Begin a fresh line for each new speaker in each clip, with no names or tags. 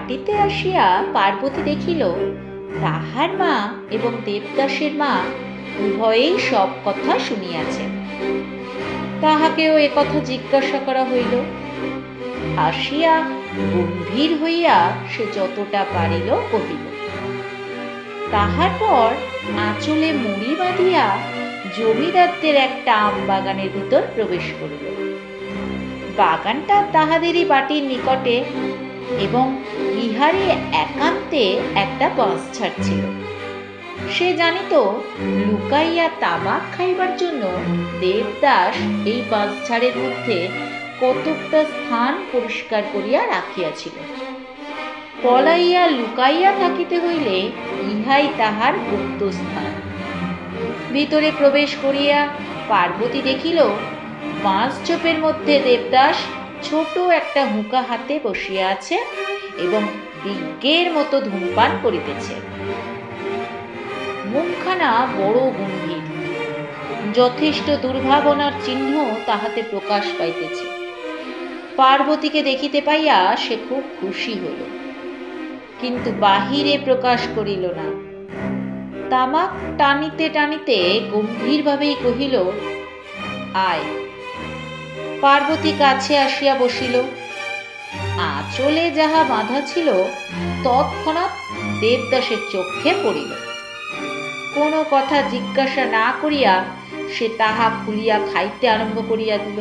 বাটিতে আসিয়া পার্বতী দেখিল তাহার মা এবং দেবদাসের মা উভয়েই সব কথা শুনিয়াছেন। তাহাকেও একথা জিজ্ঞাসা করা হইল। হাসিয়া গম্ভীর হইয়া সে যতটা পারিল কহিল। তাহার পর আঁচলে মুড়ি বাঁধিয়া জমিদারদের একটা আম বাগানের ভিতর প্রবেশ করিল। বাগানটা তাহাদেরই বাটির নিকটে এবং ইহারে একান্তে একটা বাঁশঝাড় ছিল। সে জানিত লুকাইয়া তামাক খাইবার জন্য দেবদাস এই বাঁশঝাড়ের মধ্যে কতকটা স্থান পরিষ্কার করিয়া রাখিয়াছিল। পলাইয়া লুকাইয়া থাকিতে হইলে ইহাই তাহার গুপ্ত স্থান। ভিতরে প্রবেশ করিয়া পার্বতী দেখিল বাঁশ ঝোপের মধ্যে দেবদাস ছোট একটা হুঁকা হাতে বসিয়া আছে এবং বিজ্ঞের মতো ধূমপান করিতেছে। মুখখানা বড় গম্ভীর, যথেষ্ট দুর্ভাবনার চিহ্ন তাহাতে প্রকাশ পাইতেছে। পার্বতীকে দেখিতে পাইয়া সে খুব খুশি হইল, কিন্তু বাহিরে প্রকাশ করিল না। তামাক টানিতে টানিতে গম্ভীরভাবেই কহিল, আয়। পার্বতী কাছে আসিয়া বসিল। আঁচলে যাহা বাঁধা ছিল তৎক্ষণাৎ দেবদাসের চোখে পড়িল। কোনো কথা জিজ্ঞাসা না করিয়া সে তাহা খুলিয়া খাইতে আরম্ভ করিয়া দিল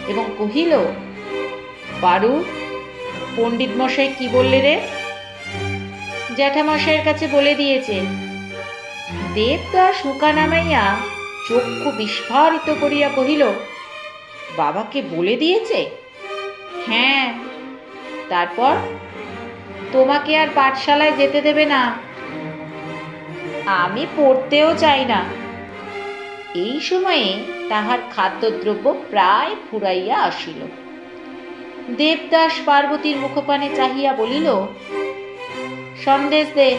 এবং কহিল, পারু, পণ্ডিত মশাই কি বললে রে? জ্যাঠামশাইয়ের কাছে বলে দিয়েছে। দেবদাস হুঁকা নামাইয়া চক্ষু বিস্ফারিত করিয়া কহিল, বাবাকে বলে দিয়েছে? হ্যাঁ। তারপর? তোমাকে আর পাঠশালায় যেতে দেবে না। আমি পড়তেও চাই না। এই সময়ে তাহার খাদ্যদ্রব্য প্রায় ফুরাইয়া আসিল। দেবদাস পার্বতীর মুখপানে চাহিয়া বলিল, সন্দেশ দে।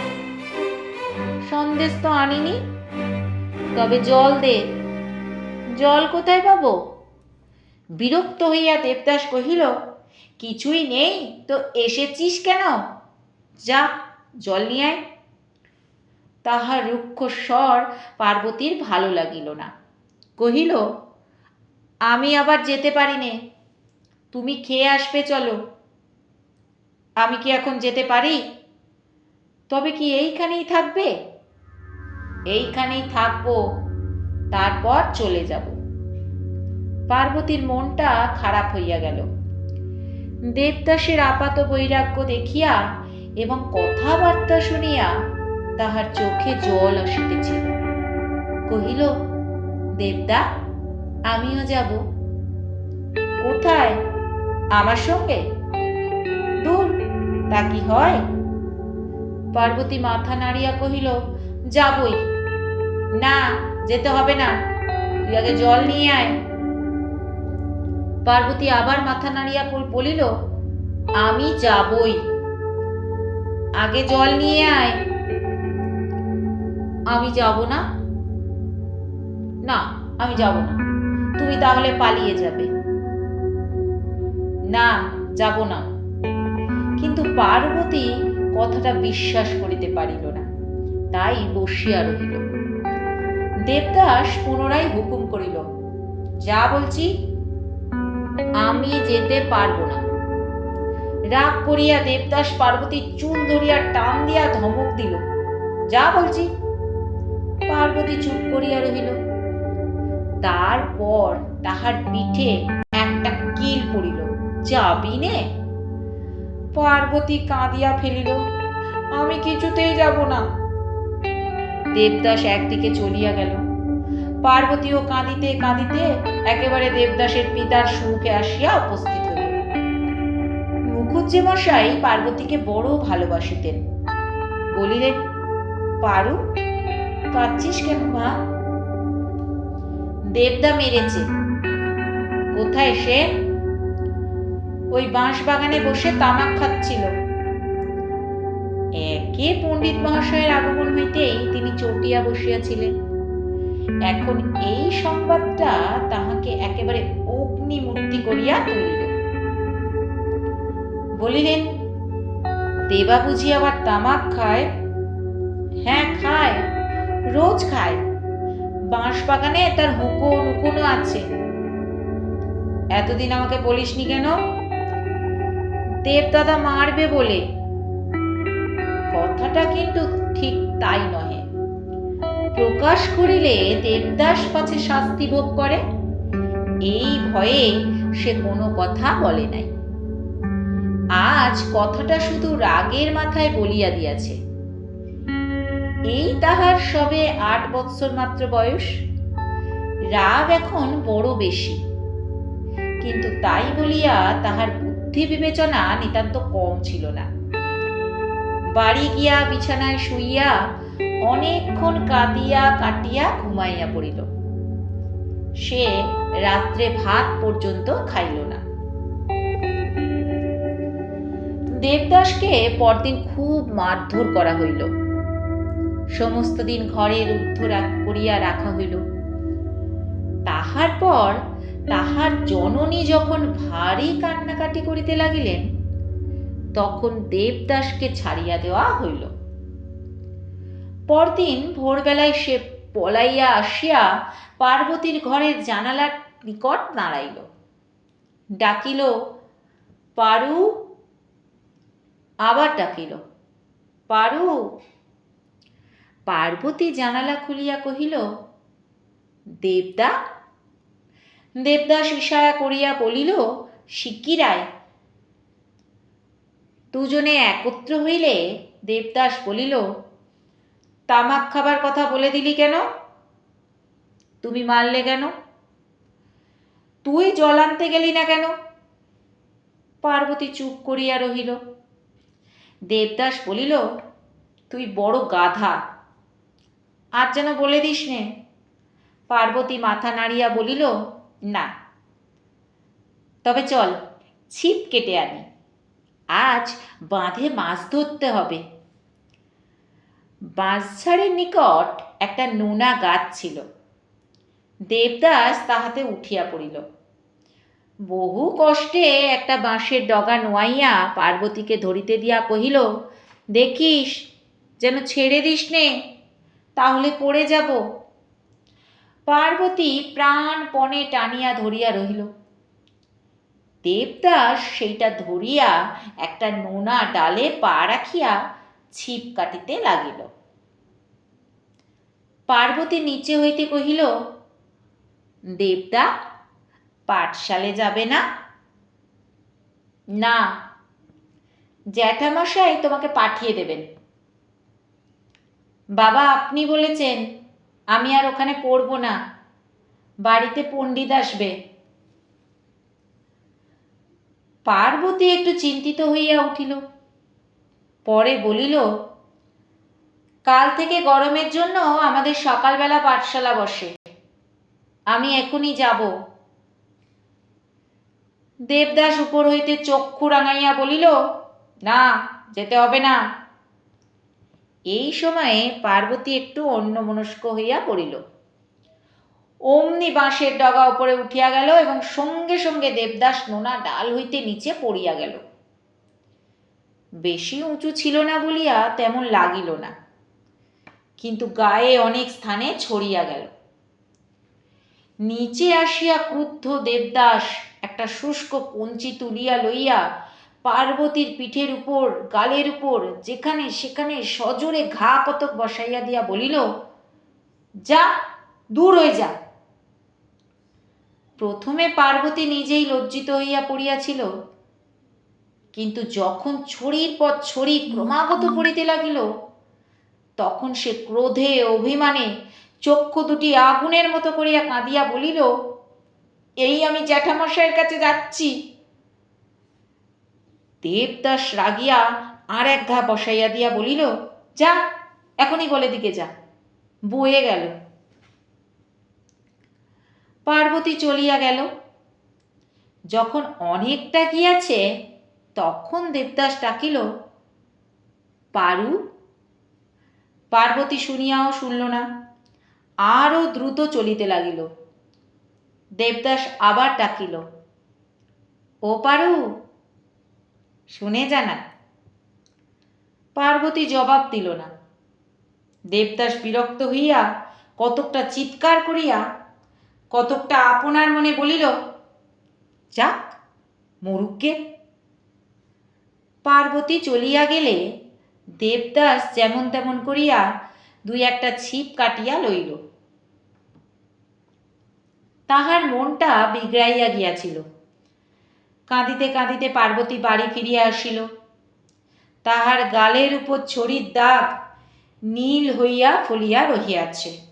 সন্দেশ তো আনিনি। তবে জল দে। জল কোথায় পাবো? বিরক্ত হইয়া দেবদাস কহিল, কিছুই নেই তো এসেছিস কেন? যা, জল নিয়ে আয়। তাহার রুক্ষ স্বর পার্বতীর ভালো লাগিল না। কহিল, আমি আবার যেতে পারি নে। তুমি খেয়ে আসবে, চলো। আমি কি এখন যেতে পারি? তবে কি এইখানেই থাকবে? এইখানেই থাকবো, তারপর চলে যাব। পার্বতীর মনটা খারাপ হইয়া গেল। দেবদাসের আপাত বৈরাগ্য দেখিয়া এবং কথাবার্তা শুনিয়া তাহার চোখে জল আসিতেছিল। কহিল, দেবদা, আমিও যাব। কোথায়? আমার সঙ্গে? দূর, তা কি হয়? পার্বতী মাথা নাড়িয়া কহিল, যাবই। না, যেতে হবে না, তুই আগে জল নিয়ে আয়। পার্বতী আবার মাথা নাড়িয়া বলিল, আমি যাবই, আগে জল নিয়ে আয়। আমি যাব না। না, আমি যাব না। তুমি তাহলে পালিয়ে যাবে। না, যাব না। কিন্তু পার্বতী কথাটা বিশ্বাস করিতে পারিল না, তাই বসিয়া রহিল। দেবদাস পুনরায় হুকুম করিল, যা বলছি। আমি যেতে পারবো না। রাগ করিয়া দেবদাস পার্বতীর চুল ধরিয়া টান দিয়া ধমক দিল, যা বলছি। পার্বতী চুপ করিয়া রহিল। তারপর তাহার পিঠে একটা কিল পড়িল, যাবি নে? পার্বতী কাঁদিয়া ফেলিল, আমি কিছুতেই যাব না। দেবদাস একদিকে চলিয়া গেল। পার্বতীও কাঁদিতে কাঁদিতে একেবারে দেবদাসের পিতার সম্মুখে আসিয়া উপস্থিত হইল। মুখুজ্জে মশাই পার্বতীকে বড় ভালোবাসিতেন। বলিলেন, পারু, কাঁদছিস কেন মা? দেবদা মেরেছে। কোথায় সে? ওই বাঁশ বাগানে বসে তামাক খাচ্ছিল। একে পণ্ডিত মহাশয়ের আগমন হইতেই তিনি চটিয়া বসিয়াছিলেন। এখন এই সংবাদটা তাহাকে একেবারে অগ্নিমূর্তি করিয়া তুলিল। বলিলেন, দেবা বুঝি আবার তামাক খায়? হ্যাঁ খায়, রোজ খায়। বাঁশ বাগানে তার হুঁকো নুকুনো আছে। এতদিন আমাকে বলিসনি কেন? দেবদাদা মারবে বলে। কথাটা কিন্তু ঠিক তাই নহে। প্রকাশ করিলে দেবদাস পাছে শাস্তি ভোগ করে, এই ভয়ে সে কোনো কথা বলে নাই। আজ কথাটা শুধু রাগের মাথায় বলিয়া দিয়াছে। এই তাহার সবে 8 বৎসর মাত্র বয়স। রাগ এখন বড় বেশি, কিন্তু তাই বলিয়া তাহার বুদ্ধি বিবেচনা নিতান্ত কম ছিল না। বাড়ি গিয়া বিছানায় শুইয়া অনেকক্ষণ কাঁদিয়া কাটিয়া ঘুমাইয়া পড়িল। সে রাত্রে ভাত পর্যন্ত খাইল না। দেবদাসকে পরদিন খুব মারধর করা হইল। সমস্ত দিন ঘরে রুদ্ধ করিয়া রাখা হইল। তাহার পর তাহার জননী যখন ভারী কান্নাকাটি করিতে লাগিলেন, তখন দেবদাসকে ছাড়িয়া দেওয়া হইল। পরদিন ভোরবেলায় সে পলাইয়া আসিয়া পার্বতীর ঘরের জানালার নিকট দাঁড়াইল। ডাকিল, পারু। আবার ডাকিল, পারু। পার্বতী জানালা খুলিয়া কহিল, দেবদা। দেবদাস ইশারা করিয়া বলিল, শিগগির আয়। দুজনে একত্র হইলে দেবদাস বলিল, তামাক খাবার কথা বলে দিলি কেন? তুমি মারলে কেন? তুই জল আনতে গেলি না কেন? পার্বতী চুপ করিয়া রহিল। দেবদাস বলিল, তুই বড় গাধা, আর যেন বলে দিস নে। পার্বতী মাথা নাড়িয়া বলিল, না। তবে চল, ছিপ কেটে আনি, আজ বাঁধে মাছ ধরতে হবে। বাঁশঝাড়ের নিকট একটা নোনা গাছ ছিল। দেবদাস তাহাতে উঠিয়া পড়িল। বহু কষ্টে একটা বাঁশের ডগা নোয়াইয়া পার্বতীকে ধরিতে দিয়া কহিল, দেখিস যেন ছেড়ে দিস নে, তাহলে পড়ে যাব। পার্বতী প্রাণপণে টানিয়া ধরিয়া রহিল। দেবদাস সেইটা ধরিয়া একটা নোনা ডালে পা রাখিয়া ছিপ কাটিতে লাগিল। পার্বতী নিচে হইতে কহিল, দেবদা, পাঠশালে যাবে না? না, জ্যাঠামশাই তোমাকে পাঠিয়ে দেবেন। বাবা আপনি বলেছেন আমি আর ওখানে পড়ব না, বাড়িতে পণ্ডিত আসবে। পার্বতী একটু চিন্তিত হইয়া উঠিল। পরে বলিল, কাল থেকে গরমের জন্য আমাদের সকালবেলা পাঠশালা বসে, আমি এখনই যাব। দেবদাস উপর হইতে চক্ষু রাঙাইয়া বলিল, না, যেতে হবে না। এই সময়ে পার্বতী একটু অন্যমনস্ক হইয়া পড়িল। অমনি বাঁশের ডগা উপরে উঠিয়া গেল এবং সঙ্গে সঙ্গে দেবদাস নোনা ডাল হইতে নিচে পড়িয়া গেল। বেশি উঁচু ছিল না বলিয়া তেমন লাগিল না, কিন্তু গায়ে অনেক স্থানে ছড়িয়া গেল। নিচে আসিয়া ক্রুদ্ধ দেবদাস একটা শুষ্ক কঞ্চি তুলিয়া লইয়া পার্বতীর পিঠের উপর, গালের উপর, যেখানে সেখানে সজোরে ঘা কতক বসাইয়া দিয়া বলিল, যা, দূর হয়ে যা। প্রথমে পার্বতী নিজেই লজ্জিত হইয়া পড়িয়াছিল, কিন্তু যখন ছড়ির পর ছড়ি ক্রমাগত পড়িতে লাগিল, তখন সে ক্রোধে অভিমানে চক্ষু দুটি আগুনের মতো করিয়া কাঁদিয়া বলিল, এই আমি জ্যাঠামশাইয়ের কাছে যাচ্ছি। দেবদাস রাগিয়া আর এক ঘা বসাইয়া দিয়া বলিল, যা, এখনই বলে দিকে যা। বয়ে গেল। পার্বতী চলিয়া গেল। যখন অনেকটা গিয়াছে, তখন দেবদাস ডাকিল, পারু। পার্বতী শুনিয়াও শুনল না, আরও দ্রুত চলিতে লাগিল। দেবদাস আবার ডাকিল, ও পারু, শুনে জানা। পার্বতী জবাব দিল না। দেবদাস বিরক্ত হইয়া কতকটা চিৎকার করিয়া কতকটা আপনার মনে বলিল, যাক মরুককে। পার্বতী চলিয়া গেলে দেবদাস যেমন তেমন করিয়া দুই একটা ছিপ কাটিয়া লইল। তাহার মনটা বিগড়াইয়া গিয়াছিল। কাঁদিতে কাঁদিতে পার্বতী বাড়ি ফিরিয়া আসিল। তাহার গালের উপর ছড়ির দাগ নীল হইয়া ফলিয়া রহিয়াছে।